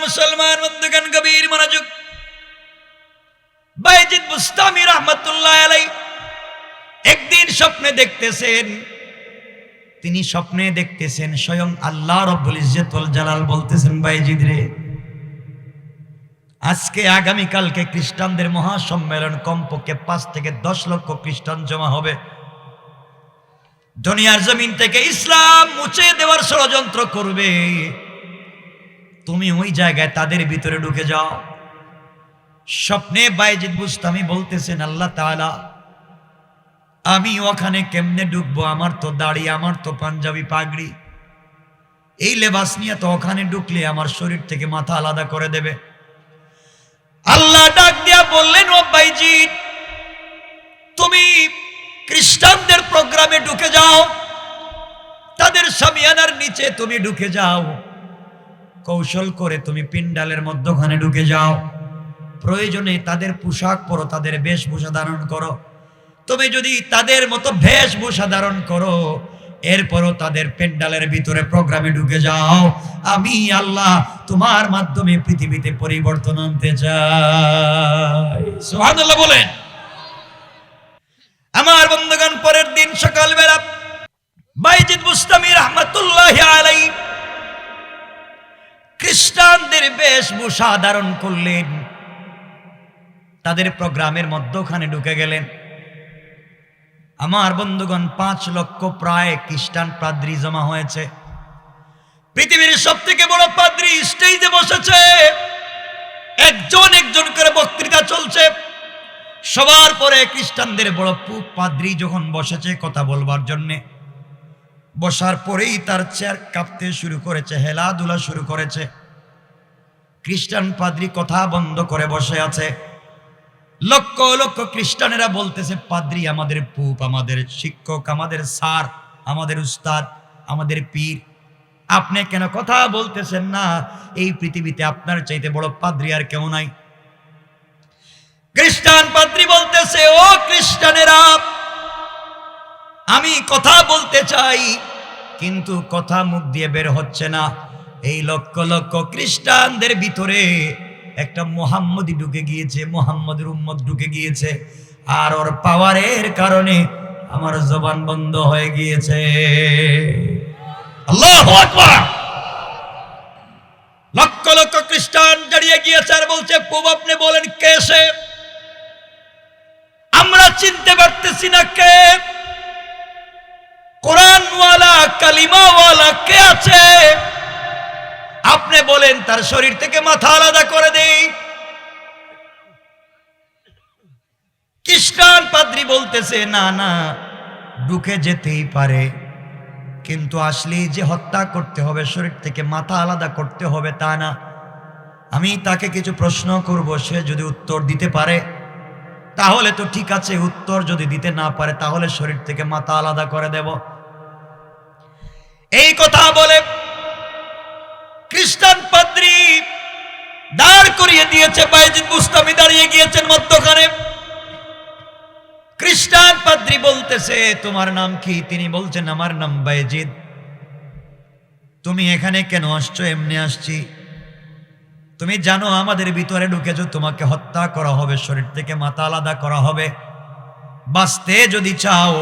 মুসলমান বন্ধুগণ, গভীর মনোযোগ। বায়েজিদ বুস্তামি রাহমাতুল্লাহ আলাইহি একদিন স্বপ্নে দেখতেছেন, তিনি স্বপ্নে দেখতেছেন স্বয়ং আল্লাহ রাব্বুল ইজ্জত ওয়াল জালাল বলতেছেন, বায়েজিদ রে, আজকে আগামীকালকে খ্রিস্টানদের মহাসম্মেলন, কমপক্ষে 5 থেকে 10 লক্ষ খ্রিস্টান জমা হবে। দুনিয়ার জমিন থেকে ইসলাম মুছে দেওয়ার ষড়যন্ত্র করবে, তুমি ওই জায়গায় তাদের ভিতরে ঢুকে যাও। স্বপ্নে বায়েজিদ বুস্তামি বলতেছেন, আল্লাহ তাআলা, আমি ওখানে কেমনে ঢুকবো? আমার তো দাড়ি, আমার তো পাঞ্জাবি পাগড়ি, এই লেবাস নিয়ে তো ওখানে ঢুকলে আমার শরীর থেকে মাথা আলাদা করে দেবে। আল্লাহ ডাক দিয়া বললেন, ও বায়েজিদ, তুমি খ্রিস্টানদের প্রোগ্রামে ঢুকে যাও, তাদের শামিয়ানার নিচে তুমি ঢুকে যাও, কৌশল করে তুমি পিন্ডালের মধ্যখানে ঢুকে যাও, প্রয়োজনে তাদের পোশাক পরো, তাদের বেশভূষা ধারণ করো। তুমি যদি তাদের মতো বেশভূষা ধারণ করো, এরপরও তাদের পেন্ডালের ভিতরে প্রোগ্রামে ঢুকে যাও, আমি আল্লাহ তোমার মাধ্যমে পৃথিবীতে পরিবর্তন আনতে চাই। সুবহানাল্লাহ বলেন। আমার বন্ধুগণ, পরের দিন সকালবেলা বায়েজিদ বুস্তামি রাহমাতুল্লাহি আলাইহি খ্রিস্টানদের বেশভূষা ধারণ করলেন, তাদের প্রোগ্রামের মধ্যখানে ঢুকে গেলেন। আমার বন্ধুগণ, 5 লক্ষ প্রায় খ্রিস্টান পাদ্রী জমা হয়েছে। পৃথিবীর সবথেকে বড় পাদ্রী স্টেজে বসেছে, একজন একজন করে বক্তৃতা চলছে। সবার পরে খ্রিস্টানদের বড় পাদ্রী যখন বসেছে কথা বলবার জন্যে, বসার পরেই তার চেয়ার কাঁপতে শুরু করেছে, হেলাধুলা শুরু করেছে। খ্রিস্টান পাদ্রী কথা বন্ধ করে বসে আছে। লক্ষ লক্ষ খ্রিস্টানেরা বলতেছে, পাদ্রী আমাদের পুপ, আমাদের শিক্ষক, আমাদের স্যার, আমাদের উস্তাদ, আমাদের পীর, আপনি কেন কথা বলতেছেন না? এই পৃথিবীতে আপনার চাইতে বড় পাদ্রী আর কেউ নাই। খ্রিস্টান পাদ্রী বলতেছে, ও খ্রিস্টানেরা, আমি কথা বলতে চাই, কিন্তু কথা মুখ দিয়ে বের হচ্ছে না। এই লক্ষ লক্ষ খ্রিস্টানদের ভিতরে একটা মুহাম্মদী ঢুকে গিয়েছে, মুহাম্মদের উম্মত ঢুকে গিয়েছে, আর ওর পাওয়ারের কারণে আমার জবান বন্ধ হয়ে গিয়েছে। আল্লাহু আকবার। লক্ষ লক্ষ খ্রিস্টান দাঁড়িয়ে গিয়েছে আর বলছে, প্রভু আপনি বলেন কে সে? আমরা চিনতে পারতেছি না কে। কোরআনওয়ালা, কালিমাওয়ালা কে আছে? আপনি বলেন তার শরীর থেকে মাথা আলাদা করে দেই। খ্রিস্টান পাদ্রী বলতেছে, না না, ঢুকে যেতেই পারে, কিন্তু আসলেই যে হত্যা করতে হবে, শরীর থেকে মাথা আলাদা করতে হবে তা না। আমি তাকে কিছু প্রশ্ন করব, সে যদি উত্তর দিতে পারে তাহলে তো ঠিক আছে, উত্তর যদি দিতে না পারে তাহলে শরীর থেকে মাথা আলাদা করে দেব। এই কথা বলে খ্রিস্টান পাদ্রী দাঁড় করিয়ে দিয়েছে, বায়েজিদ বুস্তামি দাঁড়িয়ে গিয়েছেন মধ্যখানে। খ্রিস্টান পাদ্রী বলতেছে, তোমার নাম কি? তিনি বলছেন, আমার নাম বায়েজিদ। তুমি এখানে কেন আসছো? এমনি আসছি। তুমি জানো আমাদের ভিতরে ঢুকেছো, তোমাকে হত্যা করা হবে, শরীর থেকে মাথা আলাদা করা হবে। বাঁচতে যদি চাও,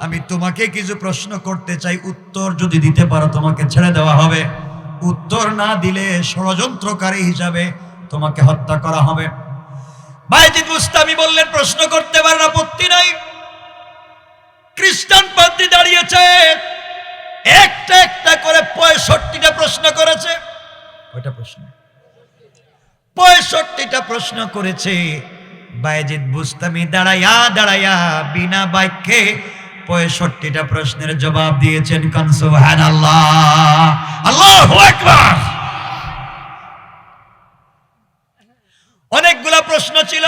আমি তোমাকে কিছু প্রশ্ন করতে চাই, উত্তর যদি দিতে পারো তোমাকে ছেড়ে দেওয়া হবে, উত্তর না দিলে ষড়যন্ত্রকারী হিসাবে তোমাকে হত্যা করা হবে। বায়েজিদ বুস্তামি বললেন, প্রশ্ন করতে পারেন, আপত্তি নাই। খ্রিস্টান পাদ্রী দাঁড়িয়েছে, একটা একটা করে 65টা প্রশ্ন করেছে। কয়টা প্রশ্ন? 65টা প্রশ্ন করেছে। বায়েজিদ বুস্তামি দাঁড়াইয়া দাঁড়াইয়া বিনা বাক্যে 65টা প্রশ্নের জবাব দিয়েছেন। কান সুবহানাল্লাহ, আল্লাহু আকবার। অনেকগুলা প্রশ্ন ছিল,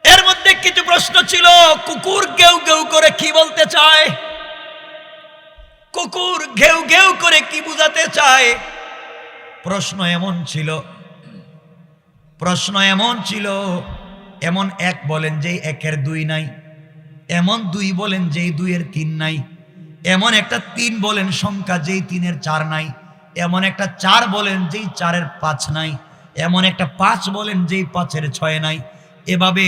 এর মধ্যে কিছু প্রশ্ন ছিল কুকুর ঘেউ ঘেউ করে কি বলতে চায়, কুকুর ঘেউ ঘেউ করে কি বুঝাতে চায়। প্রশ্ন এমন ছিল, এমন এক বলেন যে 1-এর 2 নাই, এমন 2 বলেন যে 2-এর 3 নাই, এমন একটা 3 বলেন সংখ্যা যেই 3-এর 4 নাই, এমন একটা 4 বলেন যেই 4-এর 5 নাই, এমন একটা 5 বলেন যেই 5-এর 6 নাই। এভাবে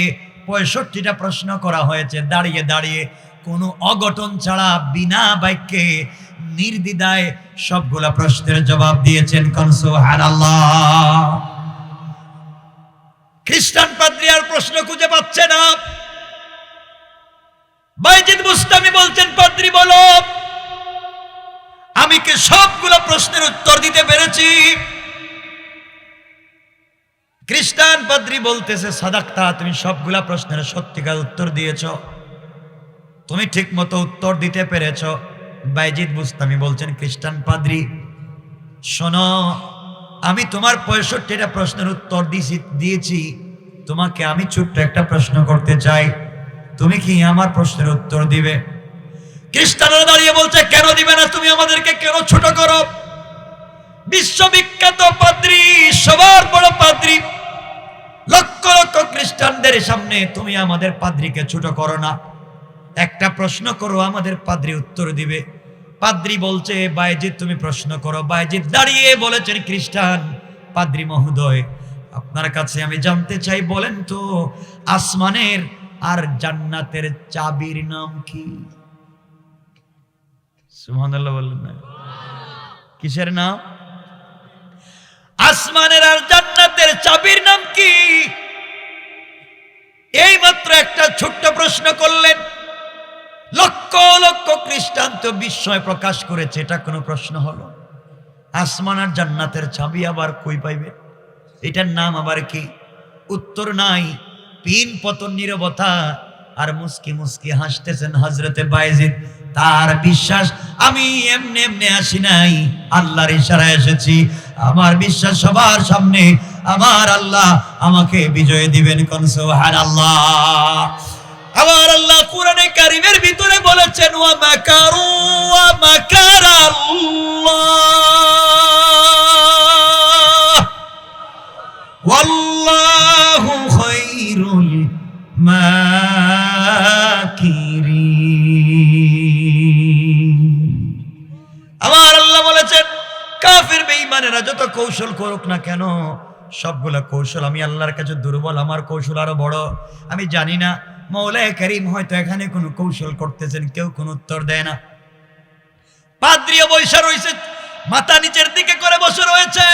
65টা প্রশ্ন করা হয়েছে। দাঁড়িয়ে দাঁড়িয়ে কোনো অঘটন ছাড়া বিনা বাক্যে নির্দ্বিধায় সবগুলা প্রশ্নের জবাব দিয়েছেন। কোন সুবহানাল্লাহ। খ্রিস্টান পাদ্রী আর প্রশ্ন খুঁজে পাচ্ছে না। বাইজিদ বুস্তামি বলছেন, পাদ্রী বলো, আমি কি সবগুলো প্রশ্নের উত্তর দিতে পেরেছি? খ্রিস্টান পাদ্রী বলতেছে, সাদাক্তা, তুমি সবগুলা প্রশ্নের সত্যিকার উত্তর দিয়েছ, তুমি ঠিক মতো উত্তর দিতে পেরেছ। বাইজিদ বুস্তামি বলছেন, খ্রিস্টান পাদ্রী শোনো, আমি তোমার 65টা প্রশ্নের উত্তর দিয়েছি, তোমাকে আমি ছোট্ট একটা প্রশ্ন করতে চাই, তুমি কি আমার প্রশ্নের উত্তর দিবে? খ্রিস্টানরা দাঁড়িয়ে বলছে, কেন দিবে না? তুমি আমাদেরকে কেন ছোট করো? বিশ্ববিখ্যাত পাদ্রী, সবার বড় পাদ্রী, লক্ষ লক্ষ খ্রিস্টানদের সামনে তুমি আমাদের পাদ্রীকে ছোট করো না। একটা প্রশ্ন করো, আমাদের পাদ্রী উত্তর দিবে। পাদ্রী বলছে, বাইজিদ তুমি প্রশ্ন করো। বাইজিদ দাঁড়িয়ে বলেছেন, খ্রিস্টান পাদ্রী মহোদয়, আপনার কাছে আমি জানতে চাই, বলেন তো আসমানের আর জান্নাতের চাবির নাম কি? সুবহানাল্লাহ বললেন না? কিসের নাম? আসমানের আর জান্নাতের চাবির নাম কি? এই মাত্র একটা ছোট্ট প্রশ্ন করলেন। লক্ষ লক্ষ খ্রিস্টান তো বিস্ময় প্রকাশ করেছে, এটা কোনো প্রশ্ন হলো? আসমান আর জান্নাতের চাবি আবার কই পাইবে? এটার নাম আবার কি? উত্তর নাই। পিন পতন নীরবতা, আর মুস্কি মুস্কি হাসতেছেন হযরতে বাইজিদ। তার বিশ্বাস, আমি এমনি এমনি আসি নাই, আল্লাহর ইশারায় এসেছি। আমার বিশ্বাস সবার সামনে আমার আল্লাহ আমাকে বিজয় দিবেন। কোন সুবহানাল্লাহ। আমার আল্লাহ কোরআনে কারীমের ভিতরে বলেছেন, ওয়া মাকারু ওয়া মাকারাল্লাহ ওয়াল্লাহু খায়রুল মাকিরিন। আমার আল্লাহ বলেছেন, কাফির বেঈমানেরা যত কৌশল করুক না কেন, সবগুলা কৌশল আমি আল্লাহর কাছে দুর্বল, আমার কৌশল আরো বড়। আমি জানি না মওলায়ে কারীম হয়তো এখানে কোনো কৌশল করতেছেন, কেউ কোনো উত্তর দেয় না। পাদ্রীও বসে রয়েছে, মাথা নিচের দিকে করে বসে রয়েছে।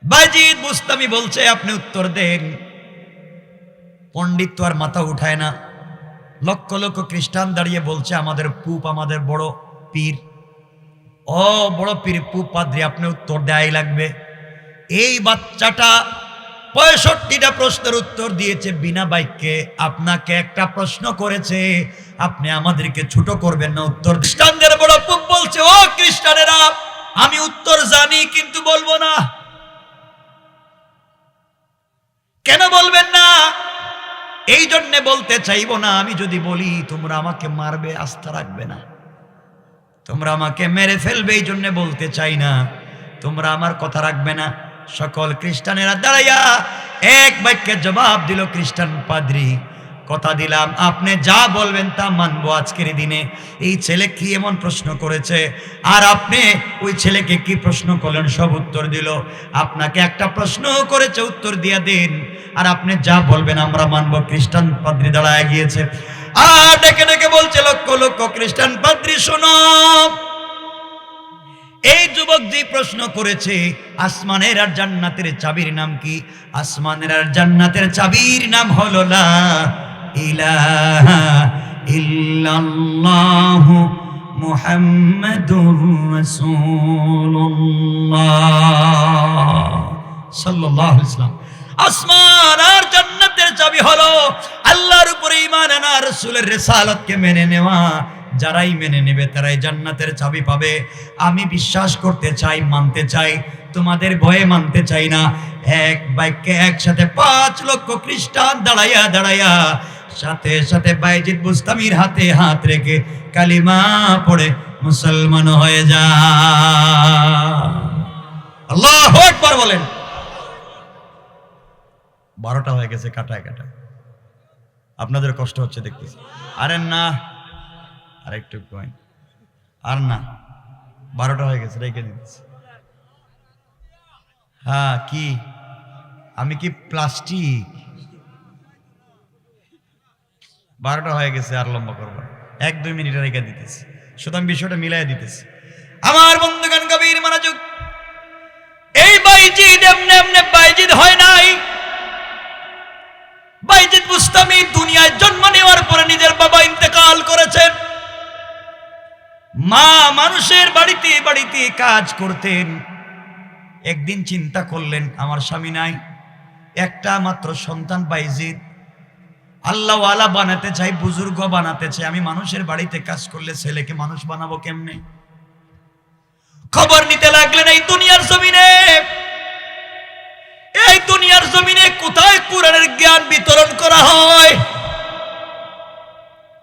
বাইজিদ বুস্তামি বলছে, আপনি উত্তর দেন। পণ্ডিত তো আর মাথা উঠায় না। লক্ষ লক্ষ খ্রিস্টান দাঁড়িয়ে বলছে, আমাদের পুপ, আমাদের বড় পীর, ও বড় পীর পুপ পাদ্রী, আপনি উত্তর দেয়াই লাগবে। এই বাচ্চাটা 65টা প্রশ্নের উত্তর দিয়েছে বিনা বাক্যে। আপনাকে একটা প্রশ্ন করেছে, আপনি আমাদেরকে ছোট করবেন না উত্তর? খ্রিস্টানদের বড় পুপ বলছে, ও খ্রিস্টানেরা, আমি উত্তর জানি কিন্তু বলবো না। কেন বলবেন না? এই জন্য বলতে চাইবো না, আমি যদি বলি তোমরা আমাকে মারবে, আস্থা রাখবে না, তোমরা আমাকে মেরে ফেলবে, এই জন্য বলতে চাই না। তোমরা আমার কথা রাখবে না। সকল খ্রিস্টানেরা দাঁড়াইয়া এক বাক্যে জবাব দিল, খ্রিস্টান পাদ্রী, কথা দিলাম আপনি যা বলবেন তা মানবো আজকের দিনে। এই ছেলে কি এমন প্রশ্ন করেছে, আর আপনি ওই ছেলেকে কি প্রশ্ন করলেন, সব উত্তর দিল। আপনাকে একটা প্রশ্ন করেছে, উত্তর দিয়ে দিন, আর আপনি যা বলবেন আমরা মানবো। খ্রিস্টান পাদ্রী দাঁড়ায় গিয়েছে, আর ডেকে ডেকে বলছে, লক্ষ লক্ষ খ্রিস্টান পাদ্রী শোনো, এই যুবক যে প্রশ্ন করেছে, আসমানের আর জান্নাতের চাবির নাম কি? আসমানের আর জান্নাতের চাবির নাম হলো লা ইলাহা ইল্লাল্লাহু মুহাম্মাদুর রাসূলুল্লাহ সাল্লাল্লাহু আলাইহি ওয়াসাল্লাম। আসমান আর জান্নাতের চাবি হলো আল্লাহর উপরে ঈমান আনা, রাসূলের রিসালাতকে মেনে নেওয়া। যারাই মেনে নেবে তারাই জান্নাতের চাবি পাবে। আমি বিশ্বাস করতে চাই, মানতে চাই, তোমাদের ভয়ে মানতে চাই না। এক বাক্যে একসাথে 5 লক্ষ খ্রিস্টান দাঁড়াইয়া দাঁড়াইয়া সাথে সাথে বাইজিদ বুস্তামির হাতে হাত রেখে কালিমা পড়ে মুসলমান হয়ে যায়। আল্লাহু আকবার বলেন। 12টা হয়ে গেছে, কাটায় কাটায়। আপনাদের কষ্ট হচ্ছে দেখতেছি। আরে না, আরেকটু কয়েন, আর না, 12টা হয়ে গেছে, রেখে দিচ্ছি। হ্যাঁ, কি আমি কি প্লাস্টিক? 12টা হয়ে গেছে, আর লম্বা করবো 1-2 মিনিট রেখে দিতেছি, সুতরাং বিষয়টা মিলাই দিতেছি। আমার বন্ধুগণ গভীর মনোযোগ। এই বাইজিদ এমনি এমনি বাইজিদ হয় নাই। বাইজিদ বুস্তামি দুনিয়ায় জন্ম নেওয়ার পরে নিজের বাবা ইন্তেকাল করেছেন। মা মানুষের বাড়িতে বাড়িতে কাজ করতেন। একদিন চিন্তা করলেন আমার স্বামী নাই, একটা মাত্র সন্তান বাইজিদ, আল্লাহওয়ালা বানাতে চাই, বুজুর্গ বানাতে চাই, আমি মানুষের বাড়িতে কাজ করলে ছেলেকে মানুষ বানাবো কেমনে? খবর নিতে লাগলেন এই দুনিয়ার জমিনে, এই দুনিয়ার জমিনে কোথায় কোরআনের জ্ঞান বিতরণ করা হয়।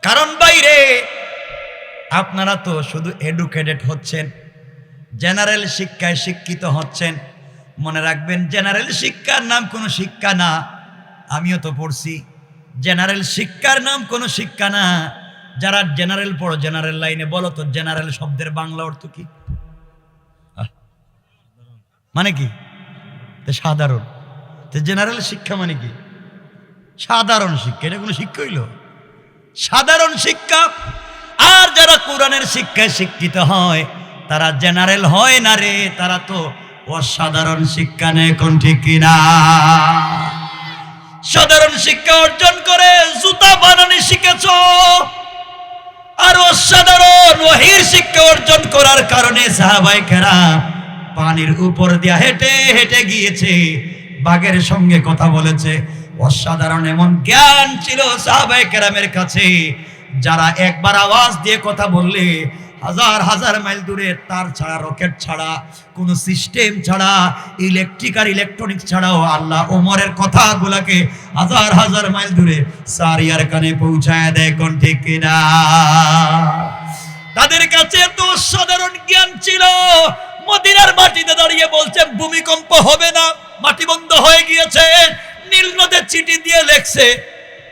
কারণ বাইরে আপনারা তো শুধু এডুকেটেড হচ্ছেন, জেনারেল শিক্ষায় শিক্ষিত হচ্ছেন। মনে রাখবেন, জেনারেল শিক্ষার নাম কোনো শিক্ষা না। আমিও তো পড়ছি, জেনারেল শিক্ষার নাম কোনো শিক্ষা না। যারা জেনারেল পড়ো, জেনারেল লাইনে বলো তো জেনারেল শব্দের বাংলা অর্থ কি? মানে কি? সাধারণ। জেনারেল শিক্ষা মানে কি? সাধারণ শিক্ষা। এটা কোনো শিক্ষা হইল? সাধারণ শিক্ষা। আর যারা কোরআনের শিক্ষায় শিক্ষিত হয় তারা জেনারেল হয় না রে, তারা তো অসাধারণ শিক্ষা নেয়। কোন ঠিক কিনা? সাধারণ শিক্ষা অর্জন করে জুতা বানানো শিখেছ, আর অসাধারণ ওহীর শিক্ষা অর্জন করার কারণে সাহাবায়ে কেরাম পানির উপর দিয়া হেঁটে হেঁটে গিয়েছে, বাঘের সঙ্গে কথা বলেছে। অসাধারণ এমন জ্ঞান ছিল সাহাবায়ে কেরামের কাছে, যারা একবার আওয়াজ দিয়ে কথা বললে হাজার হাজার মাইল দূরে, তার ছাড়া, রকেট ছাড়া, কোনো সিস্টেম ছাড়া, ইলেকট্রনিক্স ছাড়াও আল্লাহ ওমরের কথাগুলাকে হাজার হাজার মাইল দূরে সারিয়ার কানে পৌঁছায় দেয়। কোন ঠিক কিনা? তাদের কাছে তো সাধারণ জ্ঞান ছিল। মদিনার মাটিতে দাঁড়িয়ে বলছে ভূমিকম্প হবে না, মাটি বন্ধ হয়ে গিয়েছে। নীল নদের চিঠি দিয়ে লেখছে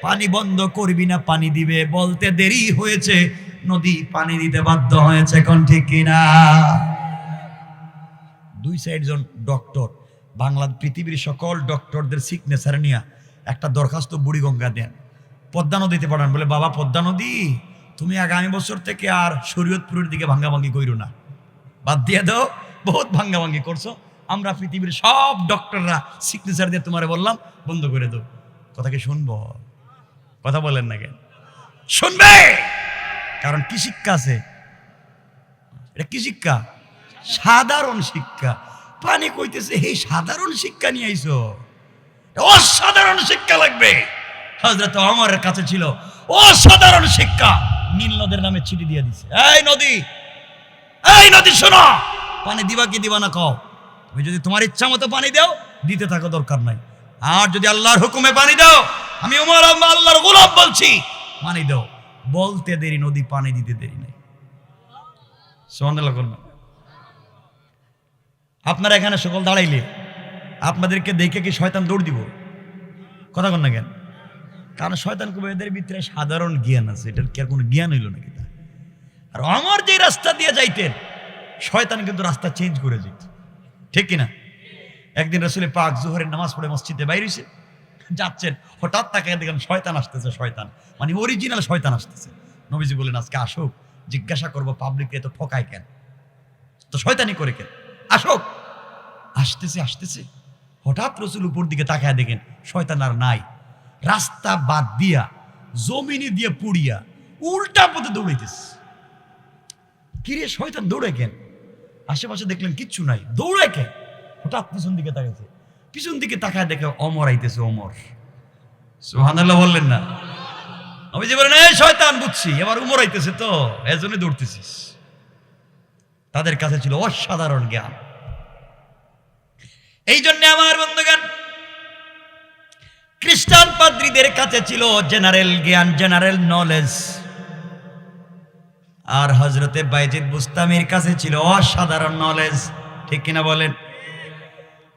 পানি বন্ধ করবি না, পানি দিবে। বলতে দেরি হয়েছে, নদী পানি দিতে বাধ্য হয়েছে। কোন ঠিক কিনা? 2 জন ডক্টর, বাংলা পৃথিবীর সকল ডক্টরদের সিগনেচার নিয়ে একটা দরখাস্ত বুড়িগঙ্গা দেন, পদ্মা নদীতে পাঠান। বলে বাবা পদ্মা নদী, তুমি আগামী বছর থেকে আর শরীয়তপুরের দিকে ভাঙ্গাভাঙ্গি কইরো না, বাদ দিয়ে দাও, বহুত ভাঙ্গাভাঙ্গি করছো। আমরা পৃথিবীর সব ডক্টররা সিগনেচার দিয়ে তোমারে বললাম বন্ধ করে দাও। কথা কি শুনবো? কথা বলেন না কেন? শুনবে। কারণ কি শিক্ষা আছে? এটা কি শিক্ষা? সাধারণ শিক্ষা। পানি কইতেছে এই সাধারণ শিক্ষা নিয়ে আইছো, অসাধারণ শিক্ষা লাগবে। হযরত ওমরের কাছে ছিল অসাধারণ শিক্ষা। নীল নদের নামে চিঠি দিয়ে দিছে, এই নদী শোনো, পানি দিবা কি দিবা না কও। তুমি যদি তোমার ইচ্ছা মতো পানি দাও, দিতে থাকো, দরকার নাই। আর যদি আল্লাহর হুকুমে পানি দাও, আমি ওমর আল্লাহর গোলাম বলছি, পানি দাও। বলতে দেরি, নদী পানি দিতে দেরি নাই। সুবহানাল্লাহ। আপনারা এখানে সকল দাঁড়াইলে আপনাদেরকে দেখে কি শয়তান দৌড় দিব? কথা কন না কেন? কারণ শয়তান কবে এদের ভিতরে সাধারণ জ্ঞান আছে, এটার কি আর কোনো জ্ঞান হইল নাকি? আর আমার যে রাস্তা দিয়ে যাইতেন, শয়তান কিন্তু রাস্তা চেঞ্জ করে যেত, ঠিক কিনা? একদিন রাসূল পাক জোহরের নামাজ পড়ে মসজিদে বাইরে হইছে, যাচ্ছেন, হঠাৎ তাকে দেখেন শয়তান আসতেছে। শয়তান মানে অরিজিনাল শয়তান আসতেছে। নবীজি বললেন আজকে আসুক, জিজ্ঞাসা করবো পাবলিককে তো ঠকায় কেন, তো শয়তানি করে কেন, আসুক। আসতেছে হঠাৎ রাসূল উপর দিকে তাকায় দেখেন শয়তান আর নাই। রাস্তা বাদ দিয়া, জমিনে দিয়ে পুড়িয়া উল্টা পথে দৌড়াইতেছে। কিরে শয়তান দৌড়ায় কেন? আশেপাশে দেখলেন কিচ্ছু নাই, দৌড়ায় কেন? হঠাৎ পিছন দিকে তাকাইছে, পিছন দিকে তাকায় দেখে ওমর আইতেছে। ওমর, সুবহানাল্লাহ বললেন না? নবীজি বলেন এই শয়তান বুঝছি, এবার ওমর আইতেছে, তো এজন্য দৌড়তেছিস। তাদের কাছে ছিল অসাধারণ জ্ঞান। এই জন্য আমার বন্ধুগণ, খ্রিস্টান পাদ্রীদের কাছে ছিল জেনারেল জ্ঞান, জেনারেল নলেজ। আর হযরতে বাইজিদ বুস্তামির কাছে ছিল অসাধারণ নলেজ, ঠিক কিনা বলেন?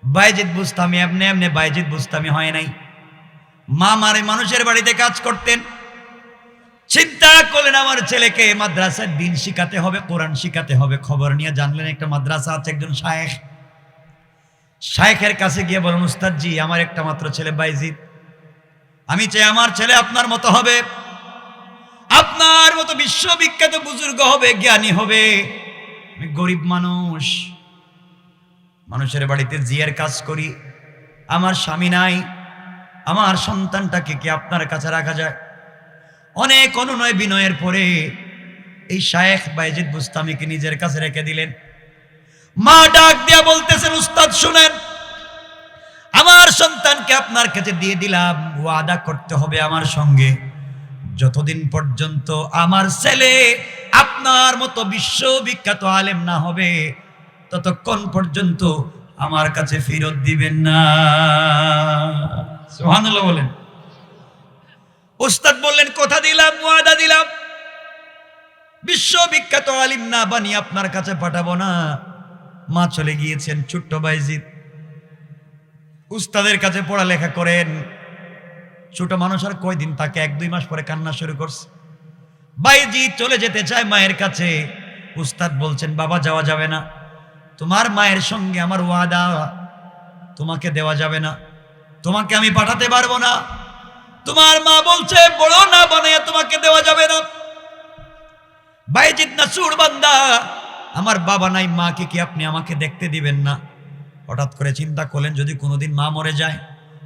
বাইজিদ বুস্তামি এমনি বাইজিদ বুস্তামি হয় নাই। মা মারে মানুষের বাড়িতে কাজ করতেন, চিন্তা করলেন আমার ছেলেকে মাদ্রাসায় দিন শিখাতে হবে, কোরআন শিখাতে হবে। খবর নিয়ে জানলেন একটা মাদ্রাসা আছে, একজন শায়েখ। শায়েখের কাছে গিয়ে বলেন, উস্তাদ জি, আমার একটা মাত্র ছেলে বাইজিদ, আমি চাই আমার ছেলে আপনার মতো হবে, আপনার মতো বিশ্ববিখ্যাত বুজুর্গ হবে, জ্ঞানী হবে। আমি গরিব মানুষ, মানুষের বাড়িতে জিয়ার কাজ করি, আমার স্বামী নাই, আমার সন্তানটাকে কি আপনার কাছে রাখা যায়? অনেক অনুনয় বিনয়ের পরে এই শায়েখ বাইজিদ বুস্তামিকে নিজের কাছে রেখে দিলেন। মা ডাক দিয়া বলতেছেন, উস্তাদ শুনেন, আমার সন্তানকে আপনার কাছে দিয়ে দিলাম, ওয়াদা করতে হবে আমার সঙ্গে, যতদিন পর্যন্ত আমার ছেলে আপনার মতো বিশ্ববিখ্যাত আলেম না হবে ততক্ষণ পর্যন্ত আমার কাছে ফেরত দিবেন না। সুবহানাল্লাহ বলেন। উস্তাদ বললেন, কথা দিলাম, ওয়াদা দিলাম, বিশ্ববিখ্যাত আলিম না বানিয়ে আপনার কাছে পাঠাবো না। মা চলে গিয়েছেন, ছোট্ট বাইজিদ উস্তাদের কাছে পড়ালেখা করেন। ছোট মানুষ আর কয়দিন তাকে, 1-2 মাস পরে কান্না শুরু করছে। বাইজিদ চলে যেতে চায় মায়ের কাছে। উস্তাদ বলছেন, বাবা যাওয়া যাবে না, তোমার মায়ের সঙ্গে আমার ওয়াদা, তোমাকে দেওয়া যাবে না, তোমাকে আমি পাঠাতে পারবো না। তোমার মা বলছে বড় না বানাইয়া তোমাকে দেওয়া যাবে না। বাইজিদ নাসুর বান্দা, আমার বাবা নাই, মাকে কি আপনি আমাকে দেখতে দিবেন না? হঠাৎ করে চিন্তা করলেন, যদি কোনোদিন মা মরে যায়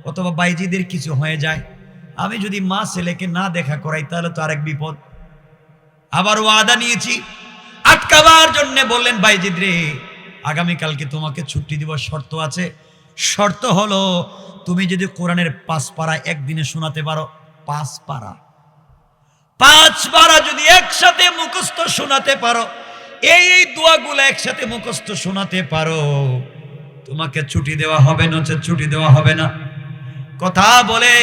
অথবা বাইজিদের কিছু হয়ে যায়, আমি যদি মা ছেলেকে না দেখা করাই তাহলে তো আরেক বিপদ। আবার ওয়াদা নিয়েছি আটকাবার জন্য। বললেন, বাইজিদ রে, আগামীকালকে তোমাকে ছুটি দিব, শর্ত আছে। শর্ত হলো তুমি যদি কোরআনের 5 পারা একদিনে শোনাতে পারো, 5 পারা যদি একসাথে মুখস্থ শোনাতে পারো, এই দোয়াগুলো একসাথে মুখস্থ শোনাতে পারো, তোমাকে ছুটি দেওয়া হবে, নচেত ছুটি দেওয়া হবে না। কথা বলে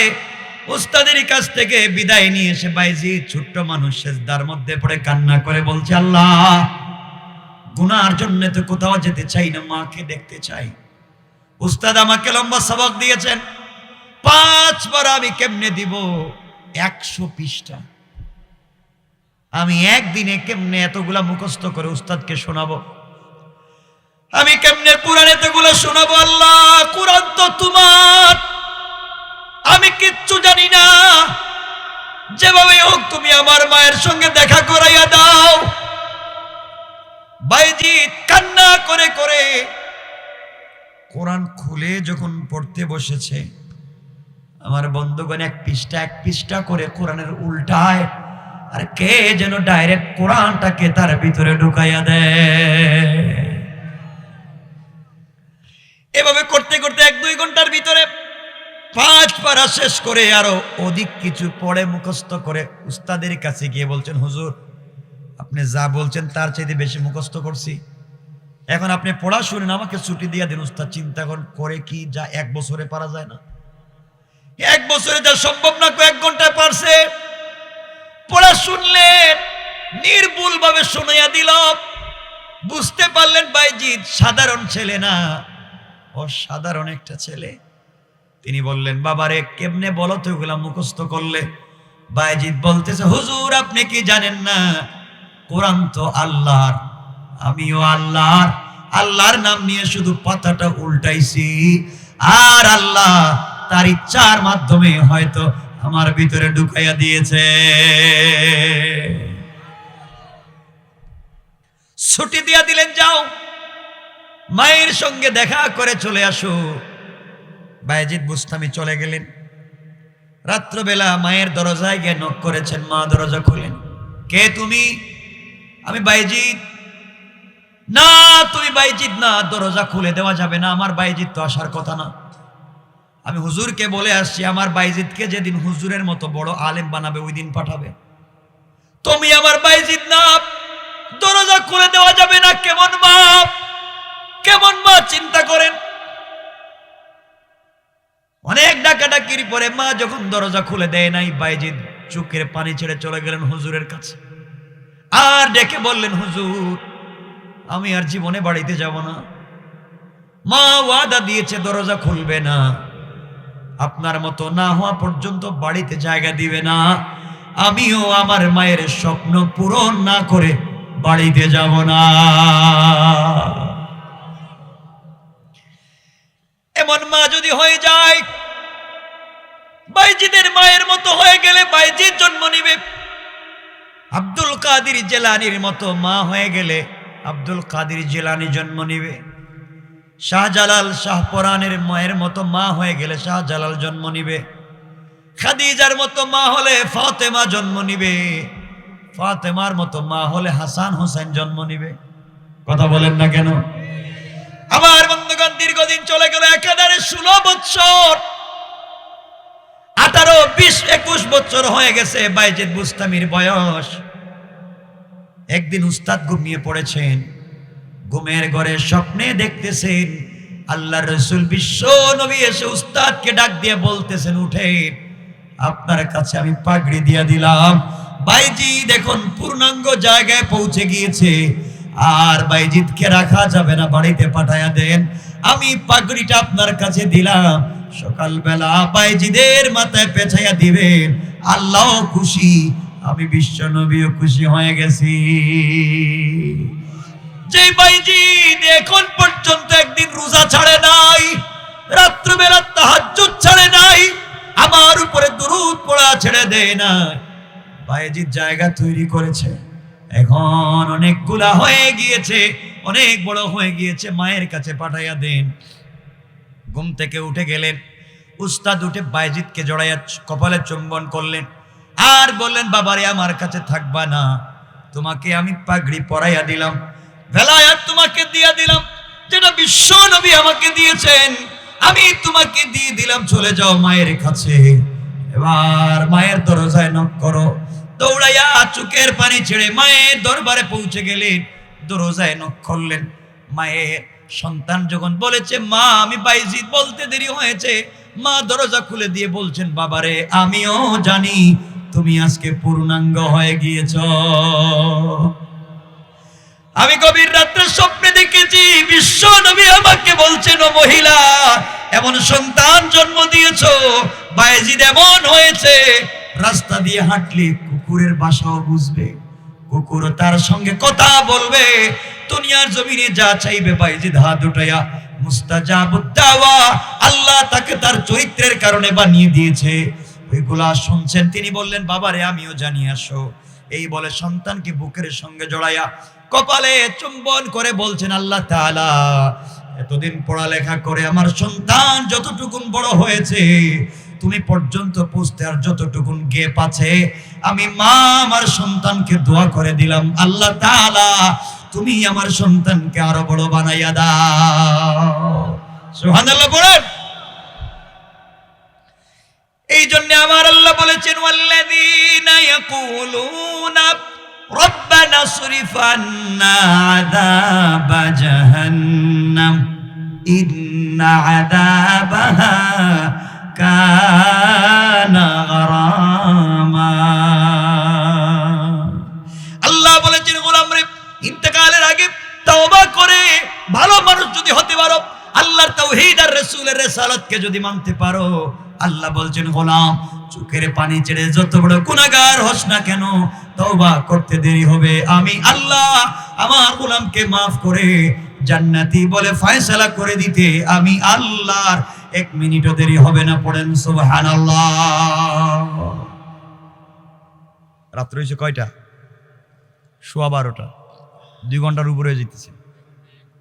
উস্তাদের কাছ থেকে বিদায় নিয়ে এসে বাইজিদ ছোট্ট মানুষ সেজদার মধ্যে পড়ে কান্না করে বলছে, আল্লাহ, গুনার জন্য তো কোথাও যেতে চাই না, মাকে দেখতে চাই। উস্তাদ আমাকে লম্বা সবক দিয়েছেন, 5 বার আমি কেমনে দিব? 100 পৃষ্ঠা। আমি একদিনে কেমনে এতগুলা মুখস্থ করে উস্তাদকে শোনাবো? আমি কেমনে কোরআন এতগুলো শোনাবো? আল্লাহ, কোরআন তো তোমার, আমি কিচ্ছু জানি না, যেভাবে হোক তুমি আমার মায়ের সঙ্গে দেখা করাইয়া দাও। বাইজিদ কান্না করে করে কোরআন খুলে যখন পড়তে বসেছে, আমার বন্ধুগণ এক পৃষ্ঠা করে কোরআনের উল্টায়, আর কে যেন ডাইরেক্ট কোরআনটাকে তার ভিতরে ঢুকাইয়া দেয়। এভাবে করতে করতে 1-2 ঘন্টার ভিতরে 5 পারা শেষ করে আরো অধিক কিছু পড়ে মুখস্থ করে উস্তাদের কাছে গিয়ে বলছেন, হুজুর, আপনি যা বলছেন তার চাইতে বেশি মুখস্থ করছি, এখন আপনি পড়া শুনেন, আমাকে ছুটি দিয়ে দিন। উস্তাদ চিন্তা করে কি, যা 1 বছরে পারা যায় না? 1 বছরে যা সম্ভব না, কয়েক ঘন্টায় পারছে। পড়া শুনলেন, নির্ভুল ভাবে শুনাইয়া দিল। বুঝতে পারলেন বাইজিদ সাধারণ ছেলে না, অসাধারণ একটা ছেলে। তিনি বললেন, বাবারে, কেমনে বলো তো এগুলা মুখস্থ করলে? বাইজিদ বলতেছে, হুজুর, আপনি কি জানেন না, কোরআন তো আল্লাহর, আমিও আল্লাহর। আল্লাহর নাম নিয়ে শুধু পাতাটা উল্টাইছি, আর আল্লাহ তার ইচ্ছার মাধ্যমে হয়তো আমার ভিতরে ঢুকাইয়া দিয়েছে। ছুটি দিয়া দিলেন, যাও মায়ের সঙ্গে দেখা করে চলে আসো। বাইজিদ বুস্তামি চলে গেলেন। রাত্রবেলা মায়ের দরজায় গিয়ে নক করেছেন, মা দরজা খুলেন। কে তুমি? আমি বাইজিদ। না, তুমি বাইজিদ না, দরজা খুলে দেওয়া যাবে না, আমার বাইজিদ তো আসার কথা না। আমি হুজুরকে বলে আসছি, আমার বাইজিদকে যেদিন হুজুরের মতো বড় আলেম বানাবে ওই দিন পাঠাবে। তুমি আমার বাইজিদ না, দরজা খুলে দেওয়া যাবে না। কেমন মা, কেমন মা, চিন্তা করেন। অনেক ডাকাডাকির পরে মা যখন দরজা খুলে দেয় নাই, বাইজিদ চোখের পানি ছেড়ে চলে গেলেন হুজুরের কাছে। আর ডেকে বললেন, হুজুর, আমি আর জীবনে বাড়িতে যাব না। মা ওয়াদা দিয়েছে দরজা খুলবে না, আপনার মতো না হওয়া পর্যন্ত বাড়িতে জায়গা দিবে না। আমিও আমার মায়ের স্বপ্ন পূরণ না করে বাড়িতে যাব না। এমন মা যদি হয়ে যায়, বাইজিদের মায়ের মতো হয়ে গেলে বাইজিদ জন্ম নিবে। আব্দুল কাদের জিলানীর মতো মা হয়ে গেলে আব্দুল কাদের জিলানী জন্ম নিবে। শাহজালাল শাহপরানের মায়ের মতো মা হয়ে গেলে শাহজালাল জন্ম নিবে। খাদিজার মতো মা হলে ফাতেমা জন্ম নিবে। ফাতেমার মতো মা হলে হাসান হোসেন জন্ম নিবে। কথা বলেন না কেন? আমার বন্ধুগণ, দীর্ঘদিন চলে গেল, একেবারে 16 বছর, 18, 20, 21 বছর হয়ে গেছে বাইজিদ বুস্তামির বয়স। একদিন উস্তাদ ঘুমিয়ে পড়েছেন, ঘুমের ঘরে স্বপ্নে দেখতেছেন আল্লাহর রাসূল বিশ্ব নবী এসে উস্তাদকে ডাক দিয়ে বলতেছেন, উঠেন, আপনার কাছে আমি পাগড়ি দিয়ে দিলাম। বাইজিদ এখন পূর্ণাঙ্গ জায়গায় পৌঁছে গিয়েছে, আর বাইজিদকে রাখা যাবে না, বাড়িতে পাঠায়া দেন। আমি পাগড়িটা আপনার কাছে দিলাম, সকালবেলা বাইজিদের মাথায় পেঁচাইয়া দিবেন। আল্লাহ খুশি, আমি বিশ্ব নবীও খুশি হয়ে গেছি। যে বাইজিদ এখন পর্যন্ত একদিন রোজা ছাড়ে নাই, রাত্রিবেলা তাহাজ্জুদ ছাড়ে নাই, আমার উপরে দুরূদ পড়া ছেড়ে দেয় না, বাইজিদ জায়গা তৈরি করেছে। এখন অনেকগুলা হয়ে গিয়েছে, অনেক বড় হয়ে গিয়েছে, মায়ের কাছে পাঠাইয়া দেন। ঘুম থেকে উঠে গেলেন, উস্তাদ উঠে বাইজিদকে জড়াইয়া কপালে চুম্বন করলেন, আর বললেন, বাবারে আমার কাছে থাকবা না, তোমাকে আমি পাগড়ি পরাইয়া দিলাম, ভেলায়াত তোমাকে দিয়ে দিলাম, যেটা বিশ্ব নবী আমাকে দিয়েছেন, আমি তোমাকে দিয়ে দিলাম, চলে যাও মায়ের কাছে। এবার মায়ের দরজায় নক করো। দৌড়াইয়া চোখের পানি ছেড়ে মায়ের দরবারে পৌঁছে গেলেন, দরজায় নক করলেন। মায়ের সন্তান যখন বলেছে, মা আমি বাইজিদ, বলতে দেরি হয়েছে, মা দরজা খুলে দিয়ে বলছেন, বাবারে আমিও জানি তুমি আজকে পূর্ণাঙ্গ হয়ে গিয়েছ। আমি গভীর রাত্রে স্বপ্নে দেখেছি বিশ্ব নবী আমাকে বলছেন, ও মহিলা, এমন সন্তান জন্ম দিয়েছ, বাইজিদ এমন হয়েছে, রাস্তা দিয়ে হাঁটলে কুকুরের বাসাও বুঝবে, কুকুর তার সঙ্গে কথা বলবে, দুনিয়ার জমিনে যা চাইবে বাইজিদ হাত উঠাইয়া মুস্তাজাবুদ দাওয়া, আল্লাহ তাকে তার চরিত্রের কারণে বানিয়ে দিয়েছে। ওইগুলা শুনছেন। তিনি বললেন, বাবারে আমিও জানি, আসো। এই বলে সন্তানকে বুকের সঙ্গে জড়াইয়া কপালে চুম্বন করে বলছেন, আল্লাহ তাআলা, এতদিন পড়ালেখা করে আমার সন্তান যতটুকুন বড় হয়েছে, তুমি পর্যন্ত পৌঁছতে আর যতটুকুন গ্যাপ আছে, আমি মা আমার সন্তানকে দোয়া করে দিলাম, আল্লাহ তাআলা তুমি আমার সন্তানকে আরো বড় বানাইয়া দাও। সুবহানাল্লাহ বলেন। এই জন্য আমার আল্লাহ বলেছেন, ওয়াল্লাযীনা ইয়াকুলুনা রব্বানা সরিফ আন্না আযাবা জাহান্নাম ইন্না আযাবাহা কানা গারামা। আল্লাহ বলেছেন, গোলাম রে, ইন্তেকালের আগে তওবা করে ভালো মানুষ যদি হতে পারো, আল্লাহর তাওহীদ আর রাসূলের রিসালাতকে যদি মানতে পারো, আল্লাহ বলছেন, গোলাম চোখের পানি ছেড়ে যত বড় গুনাহগার হস না কেন, তওবা করতে দেরি হবে, আমি আল্লাহ আমার গোলামকে মাফ করে জান্নাতি বলে ফয়সালা করে দিতে আমি আল্লাহর 1 মিনিটও দেরি হবে না। পড়েন সুবহানাল্লাহ। রাত্র হইছে কয়টা? 12:15। 2 ঘন্টার উপরে যেতেছে,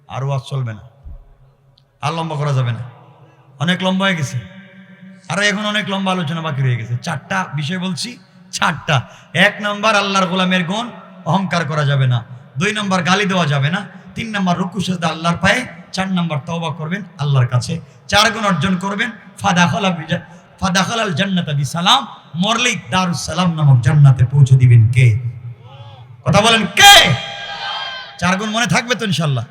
আর ওয়াজ চলবে না, আর লম্বা করা যাবে না, অনেক লম্বা হয়ে গেছে, আরো এখন অনেক লম্বা আলোচনা বাকি রয়ে গেছে। 4টা বিষয় বলছি, 4টা। 1 নম্বর আল্লাহর গোলামের গুণ, অহংকার করা যাবে না। 2 নম্বর গালি দেওয়া যাবে না। 3 নম্বর রুকু সিজদা আল্লাহর পায়ে। 4 নম্বর তওবা করবেন আল্লাহর কাছে। 4 গুণ অর্জন করবেন, ফাদাখালাল জান্নাতা বিসালাম, মরলেই দারুস সালাম নামক জান্নাতে পৌঁছে দিবেন কে? কথা বলেন কে? 4 গুণ মনে থাকবে তো ইনশাআল্লাহ?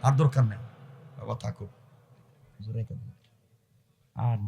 আর দরকার নেই, বাবা থাকুক। আর